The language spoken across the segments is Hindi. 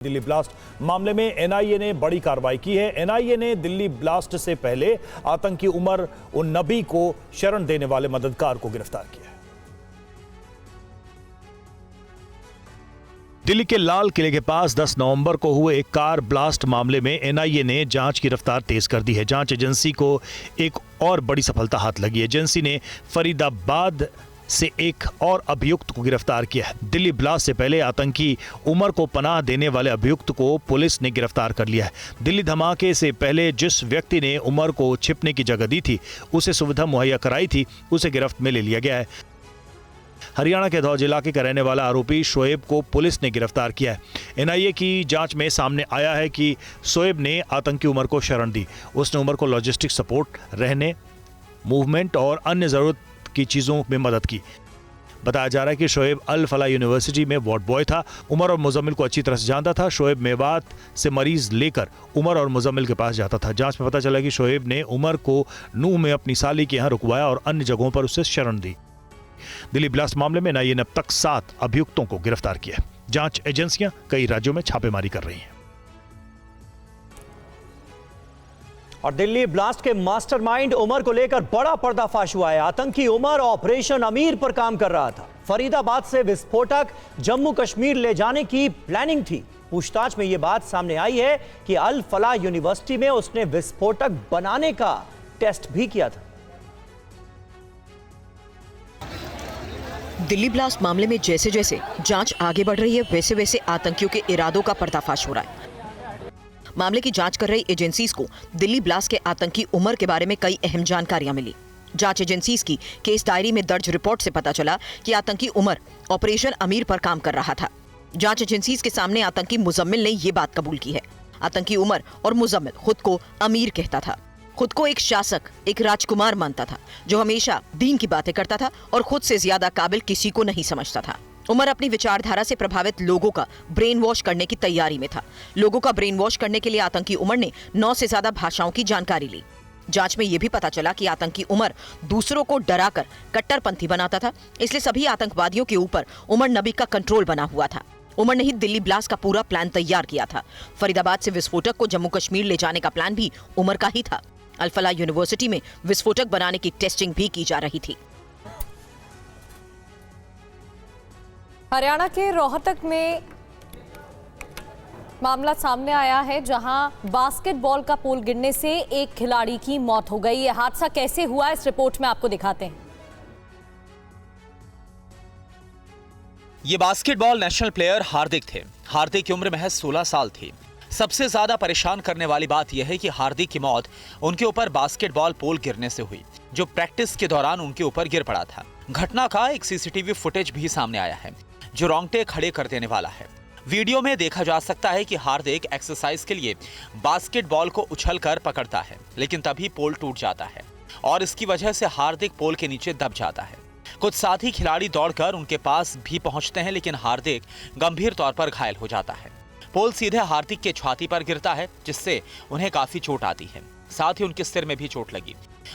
दिल्ली ब्लास्ट मामले में एनआईए ने बड़ी कार्रवाई की है। एनआईए ने दिल्ली ब्लास्ट से पहले आतंकी उमर उन नबी को शरण देने वाले मददगार को गिरफ्तार किया है। दिल्ली के लाल किले के पास 10 नवंबर को हुए एक कार ब्लास्ट मामले में एनआईए ने जांच की रफ्तार तेज कर दी है। जांच एजेंसी को एक और बड़ी सफलता हाथ लगी है। एजेंसी ने फरीदाबाद से एक और अभियुक्त को गिरफ्तार किया है। दिल्ली ब्लास्ट से पहले आतंकी उमर को पनाह देने वाले अभियुक्त को पुलिस ने गिरफ्तार कर लिया है। दिल्ली धमाके से पहले जिस व्यक्ति ने उमर को छिपने की जगह दी थी, उसे सुविधा मुहैया कराई थी, उसे गिरफ्त में ले लिया गया है। हरियाणा के दौज इलाके का रहने वाला आरोपी शोएब को पुलिस ने गिरफ्तार किया है। एनआईए की जांच में सामने आया है कि शोएब ने आतंकी उमर को शरण दी। उसने उमर को लॉजिस्टिक सपोर्ट, रहने, मूवमेंट और अन्य जरूरत की चीजों में मदद की। बताया जा रहा है कि शोएब अल फलाह यूनिवर्सिटी में वार्ड बॉय था। उमर और मुजम्मिल को अच्छी तरह से जानता था। शोएब मेवात से मरीज लेकर उमर और मुजम्मिल के पास जाता था। जांच में पता चला कि शोएब ने उमर को नूह में अपनी साली के यहां रुकवाया और अन्य जगहों पर उसे शरण दी। दिल्ली ब्लास्ट मामले में एनआईए ने अब तक 7 अभियुक्तों को गिरफ्तार किया है। जांच एजेंसियां कई राज्यों में छापेमारी कर रही हैं। और दिल्ली ब्लास्ट के मास्टरमाइंड उमर को लेकर बड़ा पर्दाफाश हुआ है। आतंकी उमर ऑपरेशन अमीर पर काम कर रहा था। फरीदाबाद से विस्फोटक जम्मू कश्मीर ले जाने की प्लानिंग थी। पूछताछ में यह बात सामने आई है कि अल फलाह यूनिवर्सिटी में उसने विस्फोटक बनाने का टेस्ट भी किया था। दिल्ली ब्लास्ट मामले में जैसे जैसे जांच आगे बढ़ रही है, वैसे वैसे आतंकियों के इरादों का पर्दाफाश हो रहा है। मामले की जांच कर रही एजेंसीज को दिल्ली ब्लास्ट के आतंकी उमर के बारे में कई अहम जानकारियां मिली। जांच एजेंसीज की केस डायरी में दर्ज रिपोर्ट से पता चला कि आतंकी उमर ऑपरेशन अमीर पर काम कर रहा था। जांच एजेंसीज के सामने आतंकी मुजम्मिल ने यह बात कबूल की है। आतंकी उमर और मुजम्मिल खुद को अमीर कहता था, खुद को एक शासक, एक राजकुमार मानता था जो हमेशा दीन की बातें करता था और खुद से ज्यादा काबिल किसी को नहीं समझता था। उमर अपनी विचारधारा से प्रभावित लोगों का ब्रेन वॉश करने की तैयारी में था। लोगों का ब्रेन वॉश करने के लिए आतंकी उमर ने 9 से ज्यादा भाषाओं की जानकारी ली। जांच में यह भी पता चला कि आतंकी उमर दूसरों को डराकर कट्टरपंथी बनाता था, इसलिए सभी आतंकवादियों के ऊपर उमर नबी का कंट्रोल बना हुआ था। उमर ने ही दिल्ली ब्लास्ट का पूरा प्लान तैयार किया था। फरीदाबाद से विस्फोटक को जम्मू कश्मीर ले जाने का प्लान भी उमर का ही था। अल फलाह यूनिवर्सिटी में विस्फोटक बनाने की टेस्टिंग भी की जा रही थी। हरियाणा के रोहतक में मामला सामने आया है, जहां बास्केटबॉल का पोल गिरने से एक खिलाड़ी की मौत हो गई। यह हादसा कैसे हुआ, इस रिपोर्ट में आपको दिखाते हैं। ये बास्केटबॉल नेशनल प्लेयर हार्दिक थे। हार्दिक की उम्र महज 16 साल थी। सबसे ज्यादा परेशान करने वाली बात यह है कि हार्दिक की मौत उनके ऊपर बास्केटबॉल पोल गिरने से हुई, जो प्रैक्टिस के दौरान उनके ऊपर गिर पड़ा था। घटना का एक सीसीटीवी फुटेज भी सामने आया है, जो रोंगटे खड़े कर देने वाला है। वीडियो में देखा जा सकता है कि हार्दिक एक्सरसाइज के लिए बास्केटबॉल को उछलकर पकड़ता है, लेकिन तभी पोल टूट जाता है और इसकी वजह से हार्दिक पोल के नीचे दब जाता है। कुछ साथी खिलाड़ी दौड़कर उनके पास भी पहुंचते हैं, लेकिन हार्दिक गंभीर तौर पर घायल हो जाता है। पोल सीधे हार्दिक के छाती पर गिरता है, जिससे उन्हें काफी चोट आती है। साथ ही उनके सिर में भी चोट लगी।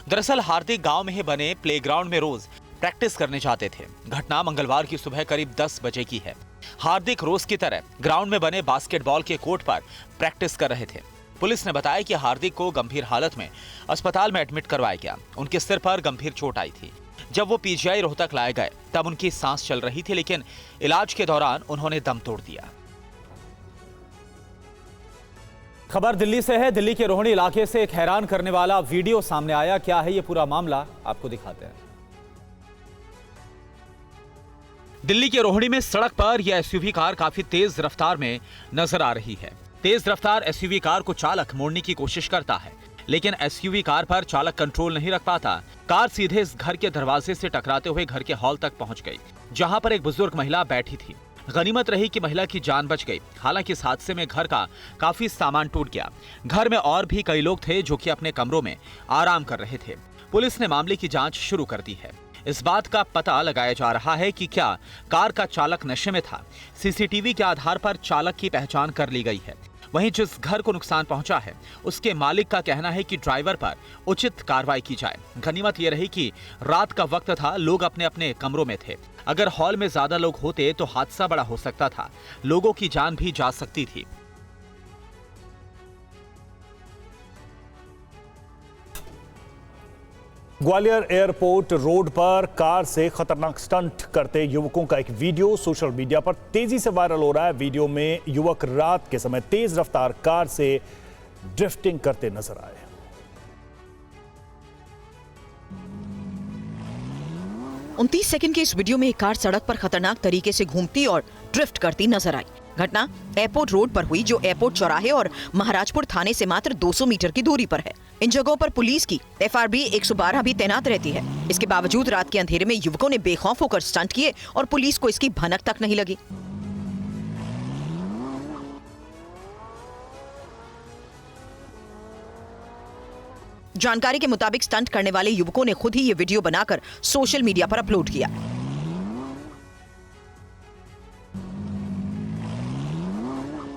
दरअसल हार्दिक गांव में ही बने प्लेग्राउंड में रोज प्रैक्टिस करने जाते थे। घटना मंगलवार की सुबह करीब 10 बजे की है। हार्दिक रोज की तरह ग्राउंड में बने बास्केटबॉल के कोर्ट पर प्रैक्टिस कर रहे थे। पुलिस ने बताया कि हार्दिक को गंभीर हालत में अस्पताल में एडमिट करवाया गया। उनके सिर पर गंभीर चोट आई थी। जब वो पीजीआई रोहतक लाए गए, तब उनकी सांस चल रही थी, लेकिन इलाज के दौरान उन्होंने दम तोड़ दिया। खबर दिल्ली से है। दिल्ली के रोहिणी इलाके से एक हैरान करने वाला वीडियो सामने आया। क्या है ये पूरा मामला, आपको दिखाते हैं। दिल्ली के रोहिणी में सड़क पर यह एसयूवी कार काफी तेज रफ्तार में नजर आ रही है। तेज रफ्तार एसयूवी कार को चालक मोड़ने की कोशिश करता है, लेकिन एसयूवी कार पर चालक कंट्रोल नहीं रख पाता। कार सीधे इस घर के दरवाजे से टकराते हुए घर के हॉल तक पहुंच गई, जहां पर एक बुजुर्ग महिला बैठी थी। गनीमत रही कि महिला की जान बच गई। हालांकि इस हादसे में घर का काफी सामान टूट गया। घर में और भी कई लोग थे जो कि अपने कमरों में आराम कर रहे थे। पुलिस ने मामले की जांच शुरू कर दी है। इस बात का पता लगाया जा रहा है कि क्या कार का चालक नशे में था। सीसीटीवी के आधार पर चालक की पहचान कर ली गई है। वहीं जिस घर को नुकसान पहुंचा है उसके मालिक का कहना है कि ड्राइवर पर उचित कार्रवाई की जाए। गनीमत यह रही कि रात का वक्त था, लोग अपने अपने कमरों में थे। अगर हॉल में ज्यादा लोग होते तो हादसा बड़ा हो सकता था, लोगों की जान भी जा सकती थी। ग्वालियर एयरपोर्ट रोड पर कार से खतरनाक स्टंट करते युवकों का एक वीडियो सोशल मीडिया पर तेजी से वायरल हो रहा है। वीडियो में युवक रात के समय तेज रफ्तार कार से ड्रिफ्टिंग करते नजर आए। उनतीस सेकंड की इस वीडियो में एक कार सड़क पर खतरनाक तरीके से घूमती और ड्रिफ्ट करती नजर आई। घटना एयरपोर्ट रोड पर हुई, जो एयरपोर्ट चौराहे और महाराजपुर थाने से मात्र 200 मीटर की दूरी पर है। इन जगहों पर पुलिस की FRB 112 भी तैनात रहती है। इसके बावजूद रात के अंधेरे में युवकों ने बेखौफ होकर स्टंट किए और पुलिस को इसकी भनक तक नहीं लगी। जानकारी के मुताबिक स्टंट करने वाले युवकों ने खुद ही ये वीडियो बनाकर सोशल मीडिया पर अपलोड किया।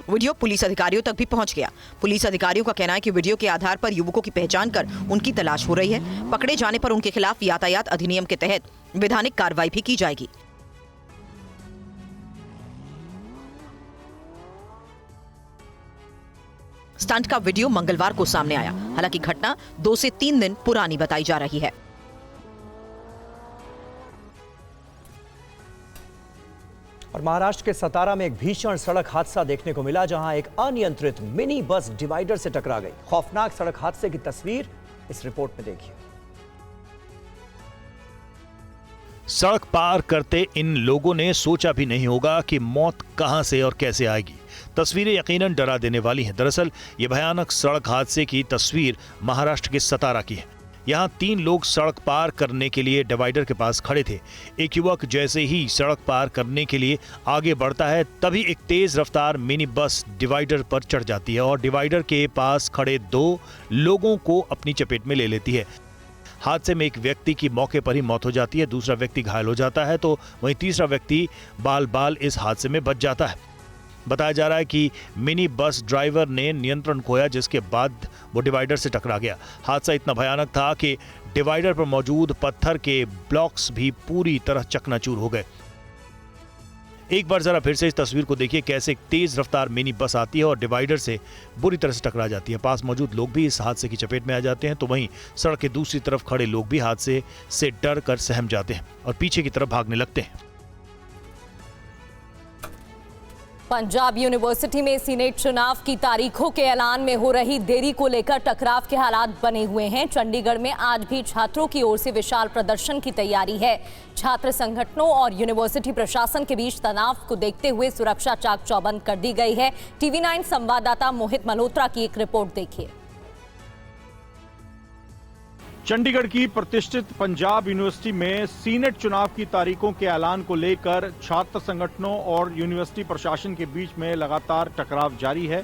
वीडियो पुलिस अधिकारियों तक भी पहुंच गया। पुलिस अधिकारियों का कहना है कि वीडियो के आधार पर युवकों की पहचान कर उनकी तलाश हो रही है। पकड़े जाने पर उनके खिलाफ यातायात अधिनियम के तहत वैधानिक कार्रवाई भी की जाएगी। स्टंट का वीडियो मंगलवार को सामने आया। हालांकि घटना 2 से 3 दिन पुरानी बताई जा रही है। और महाराष्ट्र के सतारा में एक भीषण सड़क हादसा देखने को मिला, जहां एक अनियंत्रित मिनी बस डिवाइडर से टकरा गई। खौफनाक सड़क हादसे की तस्वीर इस रिपोर्ट में देखिए। सड़क पार करते इन लोगों ने सोचा भी नहीं होगा कि मौत कहां से और कैसे आएगी। तस्वीरें यकीनन डरा देने वाली हैं। दरअसल ये भयानक सड़क हादसे की तस्वीर महाराष्ट्र के सतारा की है। यहाँ 3 लोग सड़क पार करने के लिए डिवाइडर के पास खड़े थे। एक युवक जैसे ही सड़क पार करने के लिए आगे बढ़ता है, तभी एक तेज रफ्तार मिनी बस डिवाइडर पर चढ़ जाती है और डिवाइडर के पास खड़े 2 लोगों को अपनी चपेट में ले लेती है। हादसे में एक व्यक्ति की मौके पर ही मौत हो जाती है, दूसरा व्यक्ति घायल हो जाता है, तो वहीं तीसरा व्यक्ति बाल इस हादसे में बच जाता है। बताया जा रहा है कि मिनी बस ड्राइवर ने नियंत्रण खोया, जिसके बाद वो डिवाइडर से टकरा गया। हादसा इतना भयानक था कि डिवाइडर पर मौजूद पत्थर के ब्लॉक्स भी पूरी तरह चकनाचूर हो गए। एक बार जरा फिर से इस तस्वीर को देखिए, कैसे एक तेज रफ्तार मिनी बस आती है और डिवाइडर से बुरी तरह से टकरा जाती है। पास मौजूद लोग भी इस हादसे की चपेट में आ जाते हैं, तो वहीं सड़क के दूसरी तरफ खड़े लोग भी हादसे से डर कर सहम जाते हैं और पीछे की तरफ भागने लगते हैं। पंजाब यूनिवर्सिटी में सीनेट चुनाव की तारीखों के ऐलान में हो रही देरी को लेकर टकराव के हालात बने हुए हैं। चंडीगढ़ में आज भी छात्रों की ओर से विशाल प्रदर्शन की तैयारी है। छात्र संगठनों और यूनिवर्सिटी प्रशासन के बीच तनाव को देखते हुए सुरक्षा चाक चौबंद कर दी गई है। TV9 संवाददाता मोहित मल्होत्रा की एक रिपोर्ट देखिए। चंडीगढ़ की प्रतिष्ठित पंजाब यूनिवर्सिटी में सीनेट चुनाव की तारीखों के ऐलान को लेकर छात्र संगठनों और यूनिवर्सिटी प्रशासन के बीच में लगातार टकराव जारी है।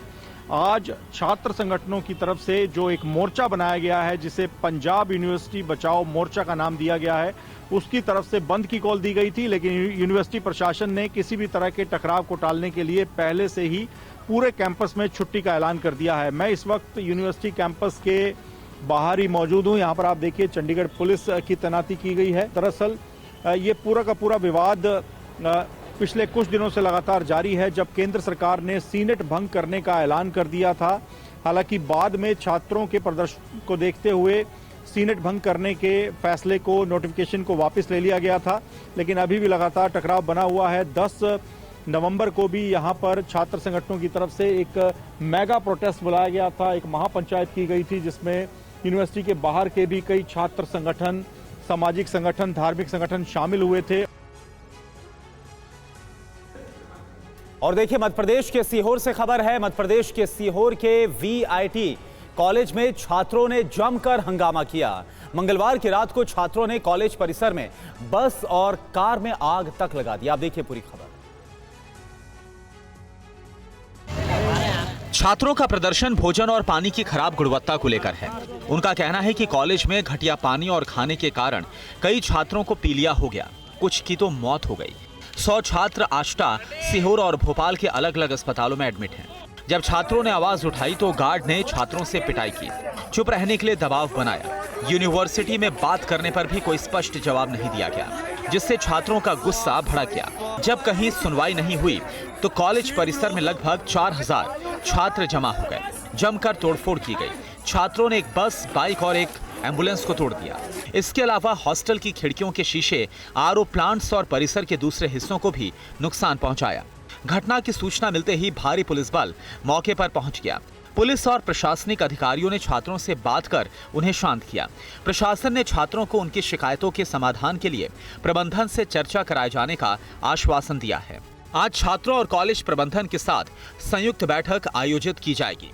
आज छात्र संगठनों की तरफ से जो एक मोर्चा बनाया गया है, जिसे पंजाब यूनिवर्सिटी बचाओ मोर्चा का नाम दिया गया है, उसकी तरफ से बंद की कॉल दी गई थी, लेकिन यूनिवर्सिटी प्रशासन ने किसी भी तरह के टकराव को टालने के लिए पहले से ही पूरे कैंपस में छुट्टी का ऐलान कर दिया है। मैं इस वक्त यूनिवर्सिटी कैंपस के बाहर ही मौजूद हूं। यहाँ पर आप देखिए चंडीगढ़ पुलिस की तैनाती की गई है। दरअसल ये पूरा का पूरा विवाद पिछले कुछ दिनों से लगातार जारी है, जब केंद्र सरकार ने सीनेट भंग करने का ऐलान कर दिया था। हालांकि बाद में छात्रों के प्रदर्शन को देखते हुए सीनेट भंग करने के फैसले को, नोटिफिकेशन को वापस ले लिया गया था, लेकिन अभी भी लगातार टकराव बना हुआ है। 10 नवंबर को भी यहाँ पर छात्र संगठनों की तरफ से एक मेगा प्रोटेस्ट बुलाया गया था, एक महापंचायत की गई थी, जिसमें यूनिवर्सिटी के बाहर के भी कई छात्र संगठन, सामाजिक संगठन, धार्मिक संगठन शामिल हुए थे। और देखिए मध्य प्रदेश के सीहोर से खबर है। मध्य प्रदेश के सीहोर के VIT कॉलेज में छात्रों ने जमकर हंगामा किया। मंगलवार की रात को छात्रों ने कॉलेज परिसर में बस और कार में आग तक लगा दी। आप देखिए पूरी खबर। छात्रों का प्रदर्शन भोजन और पानी की खराब गुणवत्ता को लेकर है। उनका कहना है कि कॉलेज में घटिया पानी और खाने के कारण कई छात्रों को पीलिया हो गया, कुछ की तो मौत हो गई। 100 छात्र आष्टा, सीहोर और भोपाल के अलग अलग अस्पतालों में एडमिट हैं। जब छात्रों ने आवाज उठाई तो गार्ड ने छात्रों से पिटाई की, चुप रहने के लिए दबाव बनाया। यूनिवर्सिटी में बात करने पर भी कोई स्पष्ट जवाब नहीं दिया गया, जिससे छात्रों का गुस्सा भड़क गया। जब कहीं सुनवाई नहीं हुई तो कॉलेज परिसर में लगभग 4000 छात्र जमा हो गए। जमकर तोड़फोड़ की गई। छात्रों ने एक बस, बाइक और एक एम्बुलेंस को तोड़ दिया। इसके अलावा हॉस्टल की खिड़कियों के शीशे, आरओ प्लांट्स और परिसर के दूसरे हिस्सों को भी नुकसान पहुंचाया। घटना की सूचना मिलते ही भारी पुलिस बल मौके पर पहुंच गया। पुलिस और प्रशासनिक अधिकारियों ने छात्रों से बात कर उन्हें शांत किया। प्रशासन ने छात्रों को उनकी शिकायतों के समाधान के लिए प्रबंधन से चर्चा कराए जाने का आश्वासन दिया है। आज छात्रों और कॉलेज प्रबंधन के साथ संयुक्त बैठक आयोजित की जाएगी।